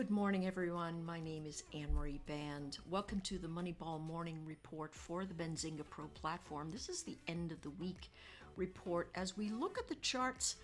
Good morning, everyone. My name is Anne-Marie Band. Welcome to the Moneyball Morning Report for the Benzinga Pro platform. This is the end of the week report as we look at the charts.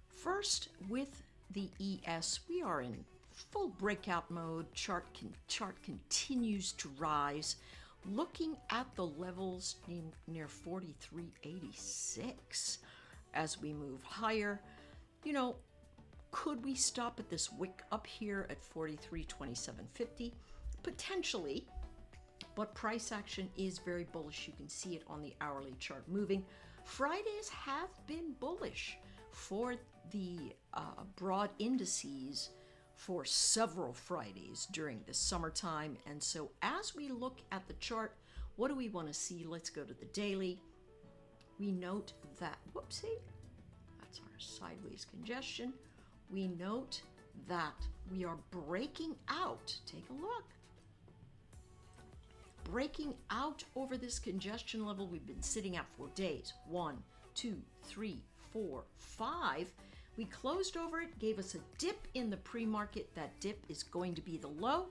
First, with the ES, we are in full breakout mode. Chart continues to rise. Looking at the levels near 43.86 as we move higher. Could we stop at this wick up here at 43.2750? Potentially, but price action is very bullish. You can see it on the hourly chart moving. Fridays have been bullish for the broad indices for several Fridays during the summertime. And so as we look at the chart, what do we want to see? Let's go to the daily. We note that, whoopsie, that's our sideways congestion. We note that we are breaking out. Take a look. Breaking out over this congestion level we've been sitting at for days. 1, 2, 3, 4, 5. We closed over it, gave us a dip in the pre-market. That dip is going to be the low.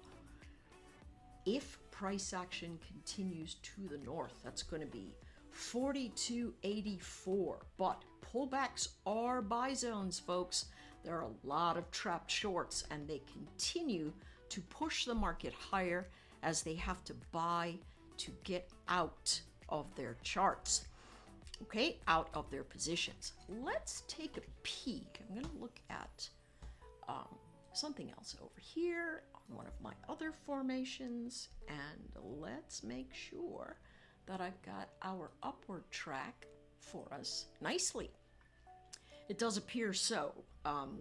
If price action continues to the north, that's going to be 42.84, but pullbacks are buy zones, folks. There are a lot of trapped shorts and they continue to push the market higher as they have to buy to get out of their charts, okay, out of their positions. Let's take a peek. I'm going to look at something else over here on one of my other formations, and let's make sure that I've got our upward track for us nicely. It does appear so.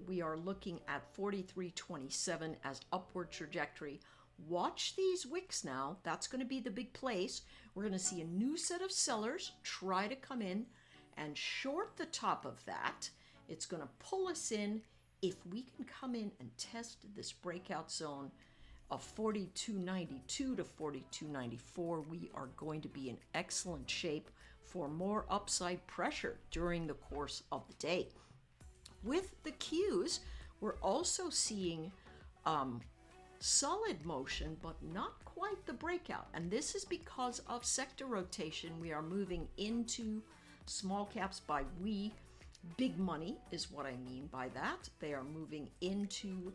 We are looking at 43.27 as upward trajectory. Watch these wicks now. That's going to be the big place. We're going to see a new set of sellers try to come in and short the top of that. It's going to pull us in. If we can come in and test this breakout zone of 42.92 to 42.94, we are going to be in excellent shape for more upside pressure during the course of the day. With the Qs, we're also seeing solid motion, but not quite the breakout. And this is because of sector rotation. We are moving into small caps by we. Big money is what I mean by that. They are moving into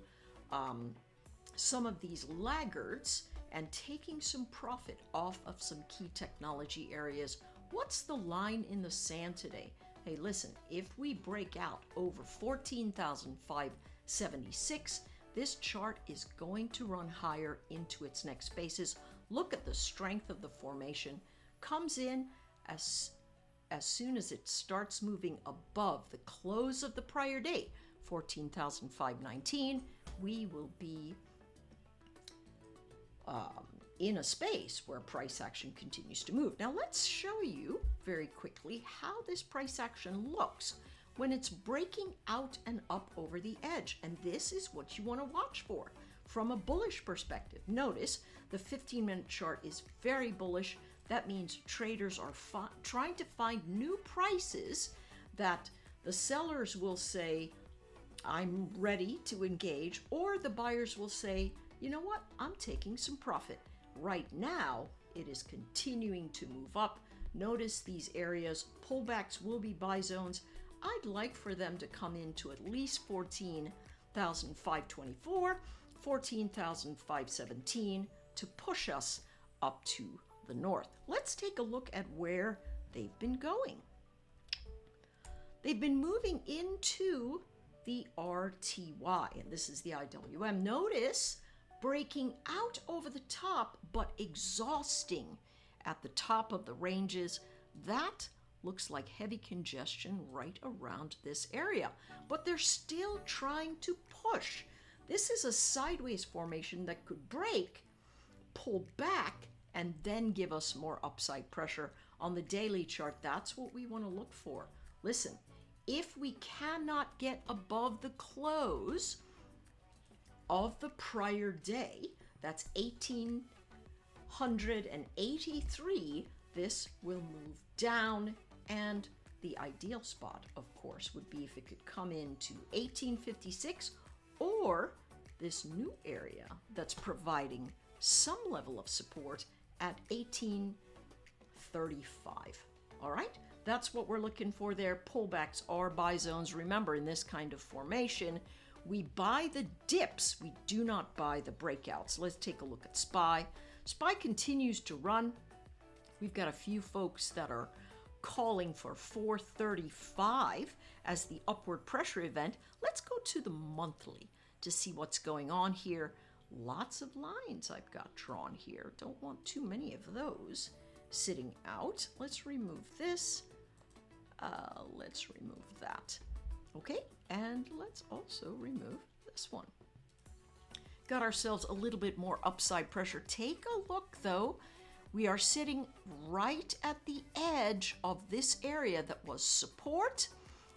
some of these laggards and taking some profit off of some key technology areas. What's the line in the sand today? Hey, listen, if we break out over 14,576, this chart is going to run higher into its next bases. Look at the strength of the formation. Comes in as soon as it starts moving above the close of the prior day, 14,519, we will be in a space where price action continues to move. Now let's show you very quickly how this price action looks when it's breaking out and up over the edge. And this is what you want to watch for from a bullish perspective. Notice the 15-minute chart is very bullish. That means traders are trying to find new prices that the sellers will say, I'm ready to engage, or the buyers will say, you know what, I'm taking some profit. Right now, it is continuing to move up. Notice these areas, pullbacks will be buy zones. I'd like for them to come into at least 14,524, 14,517 to push us up to the north. Let's take a look at where they've been going. They've been moving into the RTY, and this is the IWM. Notice breaking out over the top, but exhausting at the top of the ranges. That looks like heavy congestion right around this area, but they're still trying to push. This is a sideways formation that could break, pull back, and then give us more upside pressure. On the daily chart, that's what we want to look for. Listen, if we cannot get above the close of the prior day, that's 1883, this will move down, and the ideal spot, of course, would be if it could come into 1856 or this new area that's providing some level of support at 1835. All right, that's what we're looking for there. Pullbacks are buy zones. Remember, in this kind of formation, we buy the dips. We do not buy the breakouts. Let's take a look at SPY. SPY continues to run. We've got a few folks that are calling for 435 as the upward pressure event. Let's go to the monthly to see what's going on here. Lots of lines I've got drawn here. Don't want too many of those sitting out. Let's remove this. Let's remove that. Okay, and let's also remove this one. Got ourselves a little bit more upside pressure. Take a look though. We are sitting right at the edge of this area that was support.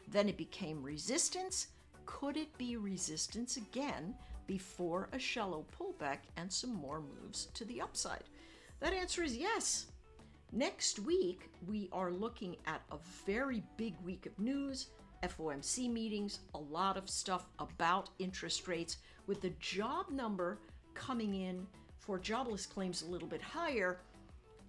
Then it became resistance. Could it be resistance again before a shallow pullback and some more moves to the upside? That answer is yes. Next week, we are looking at a very big week of news, FOMC meetings, a lot of stuff about interest rates, with the job number coming in for jobless claims a little bit higher.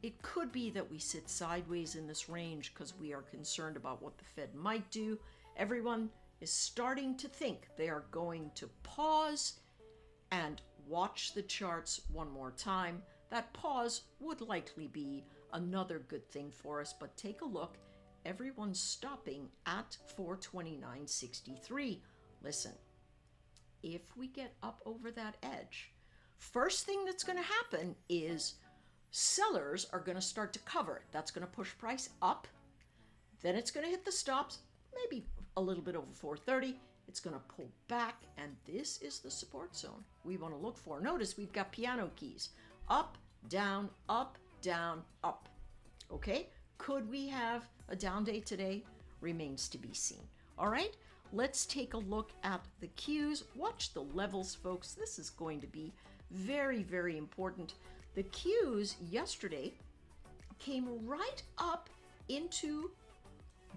It could be that we sit sideways in this range because we are concerned about what the Fed might do. Everyone is starting to think they are going to pause and watch the charts one more time. That pause would likely be another good thing for us, but take a look. Everyone's stopping at 429.63. Listen, if we get up over that edge, first thing that's going to happen is sellers are going to start to cover it. That's going to push price up. Then it's going to hit the stops, maybe a little bit over 430. It's going to pull back, and this is the support zone we want to look for. Notice we've got piano keys. Up, down, up, down, up. Okay? Could we have a down day today? Remains to be seen. All right? Let's take a look at the cues. Watch the levels, folks. This is going to be very, very important. The cues yesterday came right up into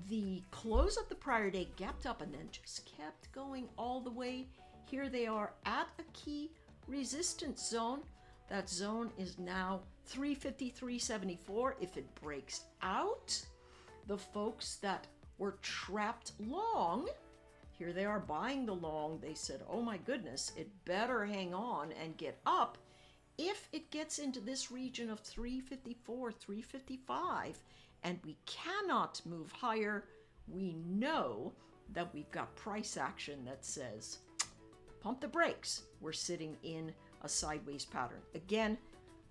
the close of the prior day, gapped up, and then just kept going all the way. Here they are at a key resistance zone. That zone is now 353.74. If it breaks out, the folks that were trapped long, here they are buying the long. They said, oh my goodness, it better hang on and get up. If it gets into this region of 354, 355, and we cannot move higher, we know that we've got price action that says, pump the brakes. We're sitting in a sideways pattern. Again,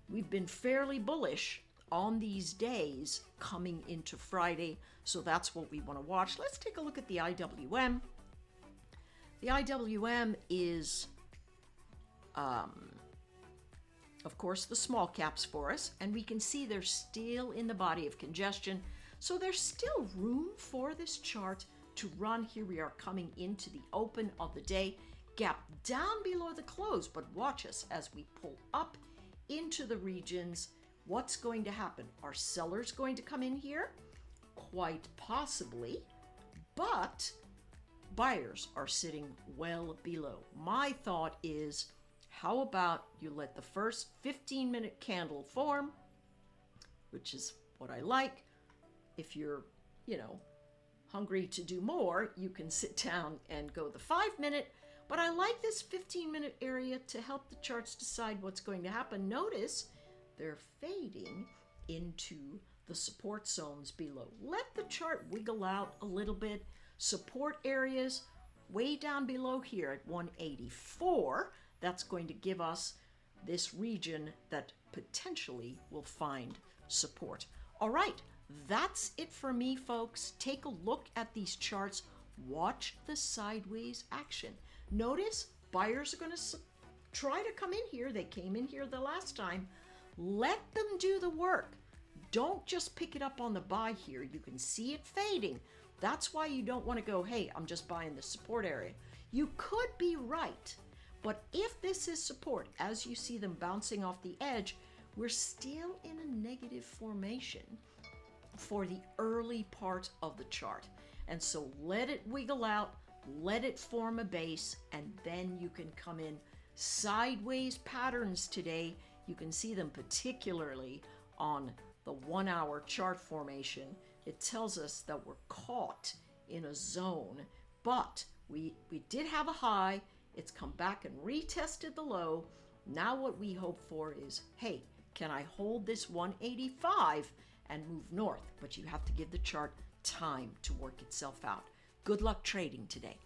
we've been fairly bullish on these days coming into Friday, so that's what we want to watch. Let's take a look at the IWM. The IWM is, of course, the small caps for us, and we can see they're still in the body of congestion, so there's still room for this chart to run. Here we are coming into the open of the day, gap down below the close, but watch us as we pull up into the regions. What's going to happen? Are sellers going to come in here? Quite possibly, but buyers are sitting well below. My thought is, how about you let the first 15-minute candle form, which is what I like. If you're, hungry to do more, you can sit down and go the 5-minute. But I like this 15-minute area to help the charts decide what's going to happen. Notice they're fading into the support zones below. Let the chart wiggle out a little bit. Support areas way down below here at 184. That's going to give us this region that potentially will find support. All right, that's it for me, folks. Take a look at these charts. Watch the sideways action. Notice buyers are going to try to come in here. They came in here the last time. Let them do the work. Don't just pick it up on the buy here. You can see it fading. That's why you don't want to go, hey, I'm just buying the support area. You could be right. But if this is support, as you see them bouncing off the edge, we're still in a negative formation for the early part of the chart. And so let it wiggle out, let it form a base, and then you can come in sideways patterns today. You can see them particularly on the 1 hour chart formation. It tells us that we're caught in a zone, but we did have a high. It's come back and retested the low. Now what we hope for is, hey, can I hold this 185 and move north? But you have to give the chart time to work itself out. Good luck trading today.